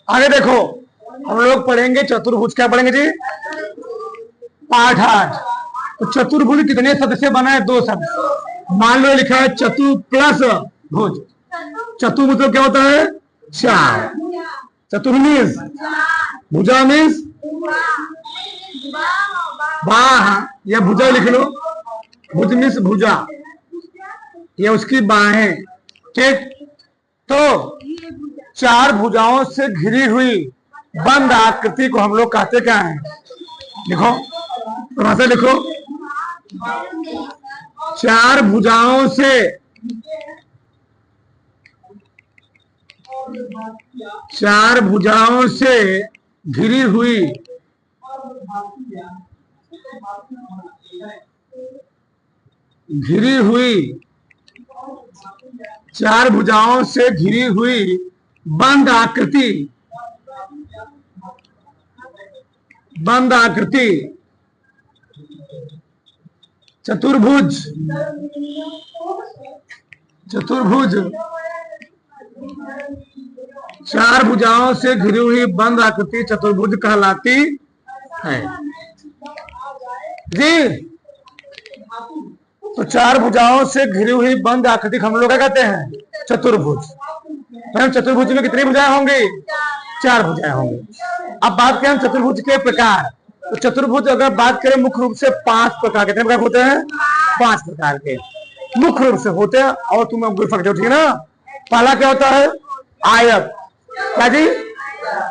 आगे देखो, हम लोग पढ़ेंगे चतुर्भुज। क्या पढ़ेंगे जी? पाठ 8। तो चतुर्भुज कितने सदस्य से बना है? 2 सदस्य। मान लो लिखा है चतु प्लस भुज। चतु मतलब क्या होता है? 4। चतुर मीन्स भुजा मीन्स बाह, या भुजा लिख लो। भुज मीन्स भुजा, ये उसकी बाहें। ठीक, तो 4 भुजाओं से घिरी हुई बंद आकृति को हम लोग कहते क्या है? लिखो, थोड़ा लिखो। 4 भुजाओं से 4 भुजाओं से घिरी हुई घिरी हुई 4 भुजाओं से घिरी हुई बंद आकृति चतुर्भुज। चतुर्भुज 4 भुजाओं से घिरी हुई बंद आकृति चतुर्भुज कहलाती है जी। तो 4 भुजाओं से घिरी हुई बंद आकृति हम लोग क्या कहते हैं? चतुर्भुज। चतुर्भुज में कितनी भुजाएं होंगी? 4 भुजाएं होंगी। अब बात करें चतुर्भुज के प्रकार। तो चतुर्भुज अगर बात करें मुख्य रूप से 5 प्रकार। कितने प्रकार होते हैं? 5 प्रकार के मुख्य रूप से होते हैं। और तुम्हें गुरफक जो, ठीक है ना। पहला क्या होता है? आयत। क्या जी?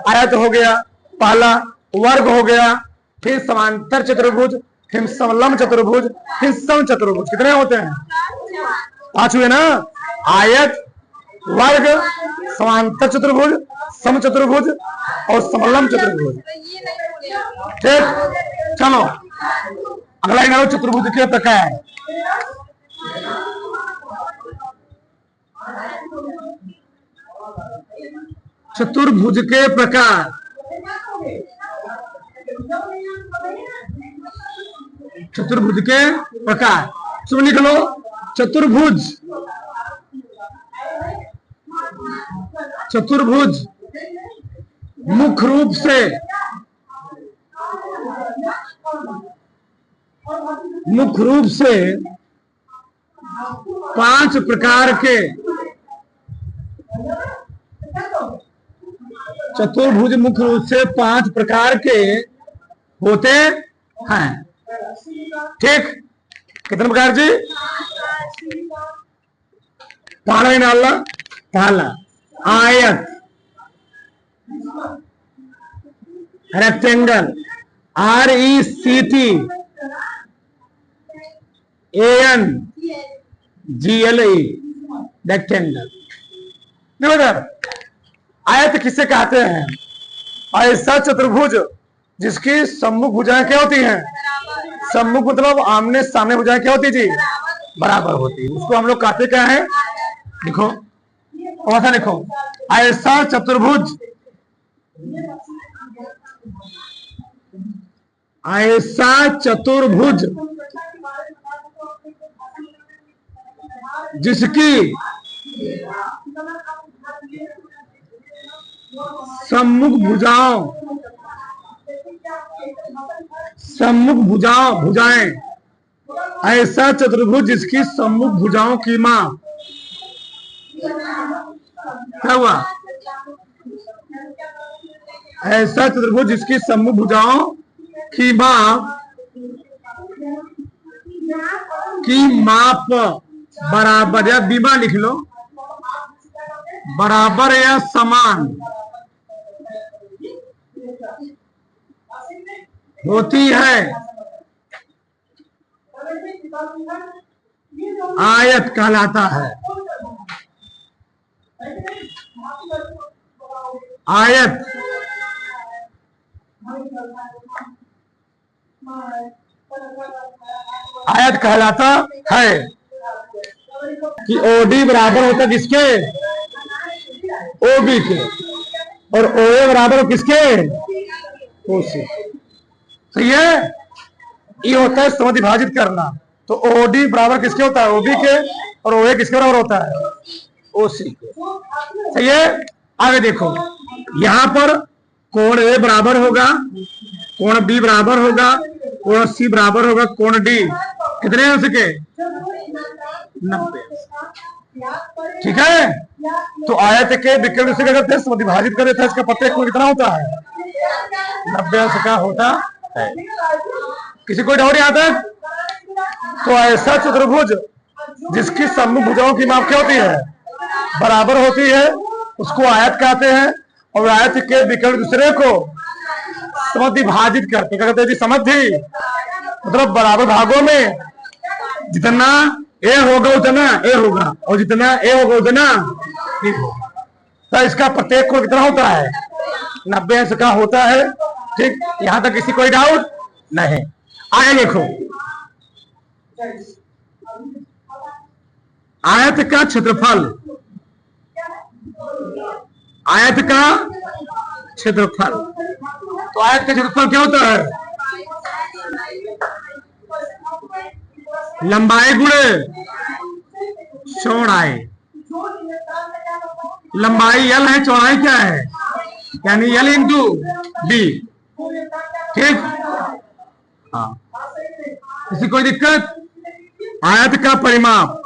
आयत हो गया पहला, वर्ग हो गया, फिर समांतर चतुर्भुज, फिर समलंब चतुर्भुज, फिर सम चतुर्भुज। कितने होते हैं? 5 हुए ना। आयत, वर्ग, समांतर चतुर्भुज, सम चतुर्भुज और समलंब चतुर्भुज। ठीक, चलो अगला इनाम चतुर्भुज के प्रकार। चतुर्भुज के प्रकार। चतुर्भुज के प्रकार सुन लिख लो। चतुर्भुज मुख्य रूप से 5 प्रकार के चतुर्भुज मुख्य रूप से 5 प्रकार के होते हैं। ठीक, कितने प्रकार जी? पहला आयत, रेक्टेंगल, RECT ANGLE, रेक्टेंगल। आयत किसे कहते हैं? ऐसा चतुर्भुज जिसकी सम्मुख भुजाएं क्या होती हैं? सम्मुख मतलब आमने सामने भुजाएं क्या होती जी? बराबर होती है। उसको हम लोग कहते क्या है? लिखो, ऐसा लिखो। ऐसा चतुर्भुज जिसकी सम्मुख भुजाएं ऐसा चतुर्भुज जिसकी सम्मुख भुजाओं की माप क्या हुआ? ऐसा चतुर्भुज जिसकी सम्मुख भुजाओं की माप बराबर या बीमा लिख लो, बराबर या समान होती है। आयत कहलाता है। आयत कहलाता है कि OD बराबर होता है किसके? OB के, और OA बराबर किसके? OC। सही है। ये होता है समविभाजित करना। तो OD बराबर किसके होता है? OB के, और OA किसके बराबर होता है? OC के। सही है। आगे देखो, यहां पर कोण ए बराबर होगा, कोण बी बराबर होगा, कोण सी बराबर होगा कोण डी। कितने अंश के? 90। ठीक है। तो आयत के विकर्ण से क्या करते हैं? विभाजित कर देता है। इसका प्रत्येक कोण कितना होता है? 90 अंश का होता है। किसी कोई डाउट यहां तक? तो ऐसा चतुर्भुज जिसकी सम्मुख भुजाओं की माप क्या होती है? बराबर होती है, उसको आयत कहते हैं। और आयत के विकर्ण दूसरे को समद्विभाजित करते क्या कहते हैं जी? समद्वि, मतलब बराबर भागों में जितना ए होगा उतना ए होगा, और जितना ए होगा उतना बी होगा। तो इसका प्रत्येक कोण कितना होता है? 90 अंश का होता है। ठीक, यहां तक किसी कोई डाउट नहीं। आगे देखो, आयत का क्षेत्रफल, आयत का क्षेत्रफल। तो आयत का क्षेत्रफल क्या होता है? लंबाई गुणे चौड़ाई। लंबाई L है, चौड़ाई क्या है? यानी L इंटू बी। ठीक, हाँ, किसी कोई दिक्कत? आयत का परिमाप,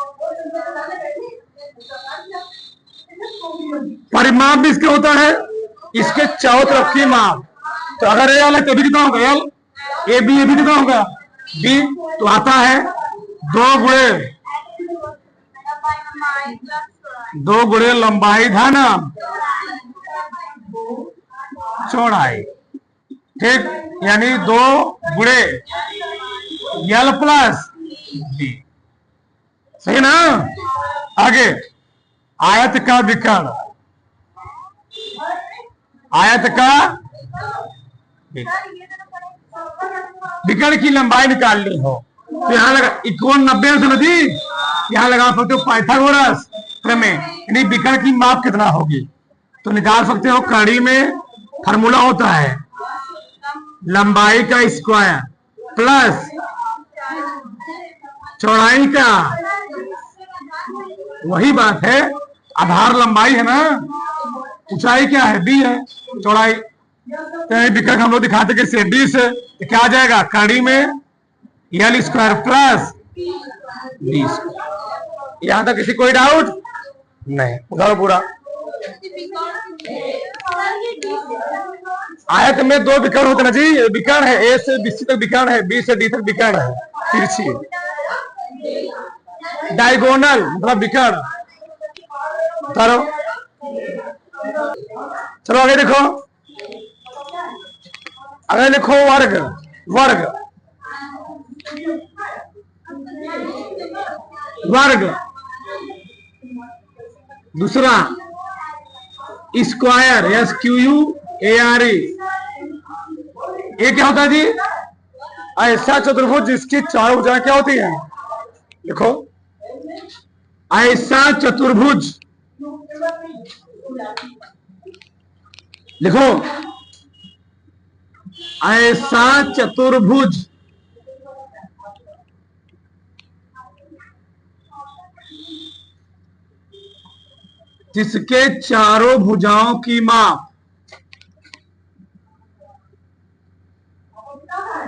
परिमाप भी इसका होता है, इसके चारों तरफ की माप। तो अगर ए L है तो भी कितना होगा? L। ए बी भी कितना होगा? बी। तो आता है 2 गुणे लंबाई धन चौड़ाई। ठीक, यानी 2 गुणे L प्लस बी। सही ना? आगे, आयत का विकर्ण, आयत का विकर्ण की लंबाई निकालनी हो तो यहां लगा इक्वल 90 अंश नदी, यहां लगा सकते हो पाइथागोरस प्रमेय, यानी विकर्ण की माप कितना होगी तो निकाल सकते हो। कड़ी में फार्मूला होता है लंबाई का स्क्वायर प्लस चौड़ाई का, वही बात है, आधार लंबाई है ना, ऊंचाई क्या है? बी है, चौड़ाई। तो विकर्ण हम लोग दिखाते कि से डी से तो क्या आ जाएगा? कड़ी में L square plus B square. यहां तक किसी कोई डाउट नहीं? उधारो पूरा। आयत में 2 विकर्ण होते ना जी, विकर्ण है ए से बी तक विकर्ण है, बी से डी तक विकर्ण है, तिरछी डायगोनल मतलब विकर्ण। चलो आगे देखो, आगे देखो वर्ग, वर्ग, वर्ग। दूसरा स्क्वायर, SQUARE। ये क्या होता है जी? ऐसा चतुर्भुज जिसकी चारों भुजाएं क्या होती है? देखो, ऐसा चतुर्भुज, लिखो, ऐसा चतुर्भुज जिसके चारों भुजाओं की माप,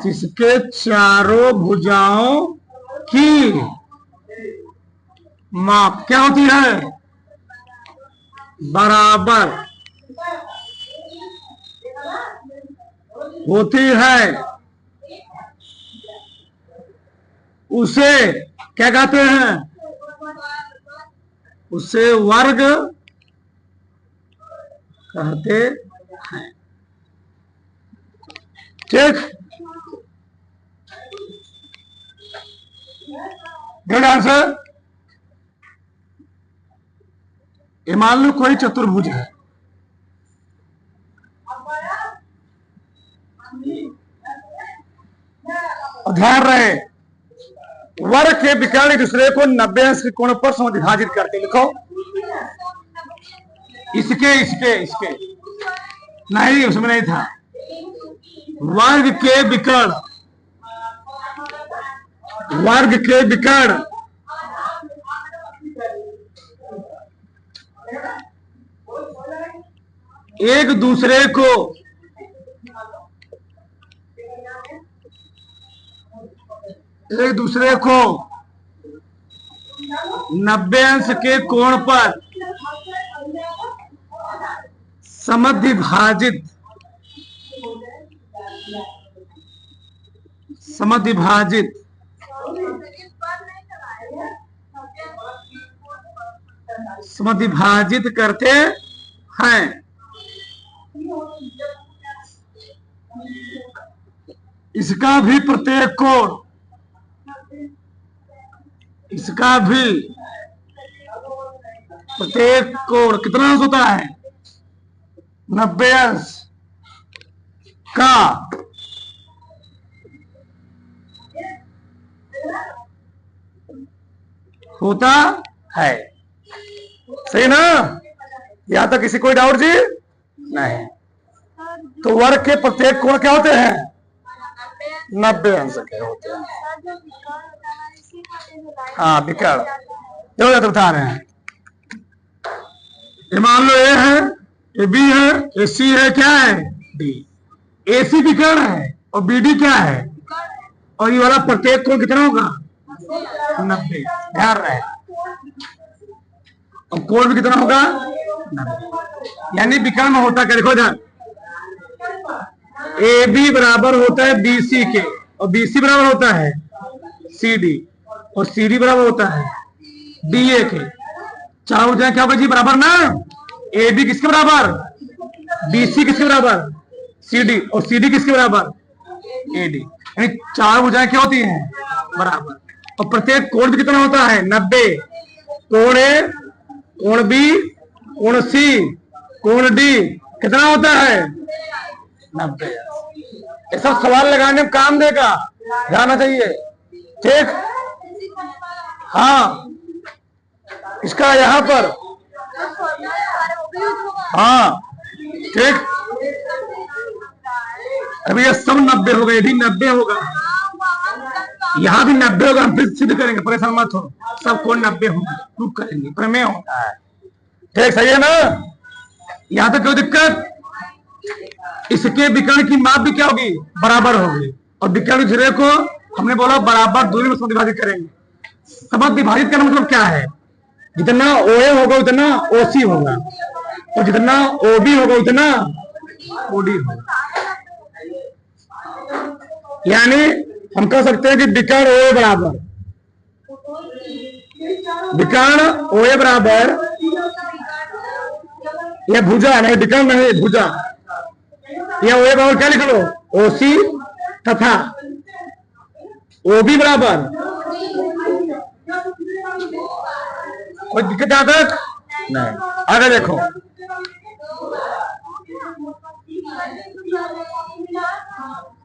जिसके चारों भुजाओं की माप क्या होती है? बराबर होती है, उसे क्या कहते हैं? उसे वर्ग कहते हैं। ठीक, गुड आंसर। ये मान लो कोई चतुर्भुज है, ध्यान रहे वर्ग के विकर्ण एक दूसरे को 90 अंश के कोण पर समविभाजित करते। लिखो, इसके इसके इसके नहीं, उसमें नहीं था। वर्ग के विकर्ण, वर्ग के विकर्ण एक दूसरे को एक दूसरे को 90 अंश के कोण पर समद्विभाजित करते हैं। इसका भी प्रत्येक कोण कितना अंश होता है? 90 अंश का होता है। सही ना? यहां तक किसी कोई डाउट जी नहीं? तो वर्ग के प्रत्येक कोण क्या होते हैं? 90 अंश के होते हैं। हाँ विकर्ण जो बता रहे हैं। ये मान लो ए है, ए बी है, ए सी है, क्या है? डी। ए सी विकर्ण है और बी डी क्या है? और ये वाला प्रत्येक कोण कितना होगा? 90। ध्यान रहे। और कोण भी कितना होगा? 90। यानी विकर्ण में होता क्या? देखो ध्यान, ए बी बराबर होता है बी सी के, और बी सी बराबर होता है सी डी, और सी डी बराबर होता है डी ए के। चार ऊर्जाएं क्या होगा जी? बराबर ना? ए बी किसके बराबर? बी सी किसके बराबर? सी डी, और सी डी किसके बराबर? A D. यानी चार ऊर्जाएं क्या होती हैं? बराबर। और प्रत्येक कोण भी कितना होता है? 90। कोण ए, कोण बी, कोण सी, कोण डी कितना होता है? 90। ये सब सवाल लगाने में काम देगा, ध्यान चाहिए। ठीक? हाँ, इसका यहां पर, हाँ ठीक। अभी ये सब 90 होगा, ये भी 90 होगा, यहाँ भी 90 होगा। हम फिर सिद्ध करेंगे, परेशान मत हो। सब कोण 90 होंगे, प्रूव करेंगे, प्रमेय होता है। ठीक, सही है ना? यहां तक कोई दिक्कत? इसके विकर्ण की माप भी क्या होगी? बराबर होगी। और विकर्ण घेरे को हमने बोला बराबर दूरी में विभाजित करेंगे। समद्विभाजित विभाजित करना मतलब क्या है? जितना OA होगा उतना OC होगा, और जितना OB होगा उतना OD होगा। यानी हम कह सकते हैं कि विकर्ण OA बराबर, विकर्ण OA बराबर, यह भुजा नहीं, विकर्ण नहीं, भुजा। यह OA बराबर क्या लिख लो? OC तथा OB बराबर, कोई दिक्कत यहां तक नहीं? आगे देखो,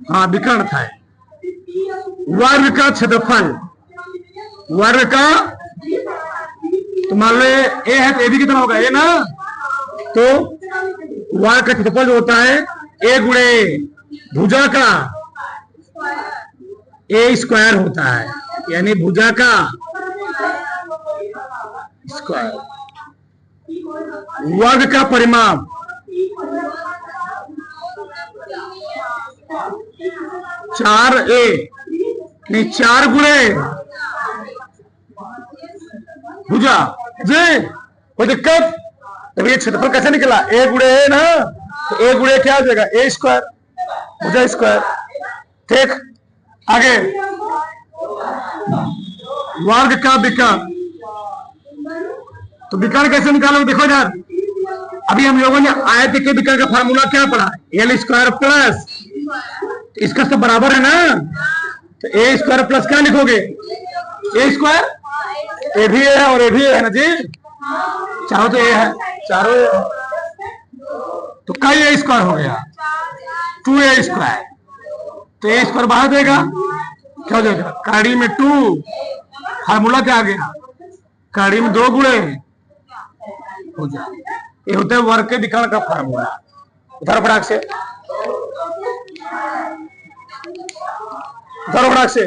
हाँ विकर्ण था। वर्ग का क्षेत्रफल, वर्ग का, तो मान लो ए है तो ए भी कितना होगा? ए ना? तो वर्ग का क्षेत्रफल जो होता है ए गुणे भुजा का ए स्क्वायर होता है, यानी भुजा का स्क्वायर। वर्ग का परिमाप 4a, नहीं 4 गुणे भुजा जी। कोई दिक्कत? तो ये क्षेत्रफल कैसे निकला? ए गुणे ए ना, तो ए गुणे क्या हो जाएगा? ए स्क्वायर, भुजा स्क्वायर। ठीक, आगे वर्ग का विकर्ण, तो विकर्ण कैसे निकालोगे? देखो यार, अभी हम लोगों ने आयत के विकर्ण का फार्मूला क्या पढ़ा? एल स्क्वायर प्लस, इसका सब बराबर है ना, तो ए स्क्वायर प्लस क्या लिखोगे? ए स्क्वायर, ए भी है और ए भी है ना जी, चारों तो ए है, चारों ए है। तो कई ए स्क्वायर हो गया, 2a स्क्वायर। तो ए स्क्वायर बाहर देगा, क्या हो जाएगा? काड़ी में 2, फार्मूला क्या आ गया? काड़ी में 2 गुणे हो जाए। ये होता है वर्ग के विकर्ण का फार्मूला। उधर फटाक से, उधर फटाक से।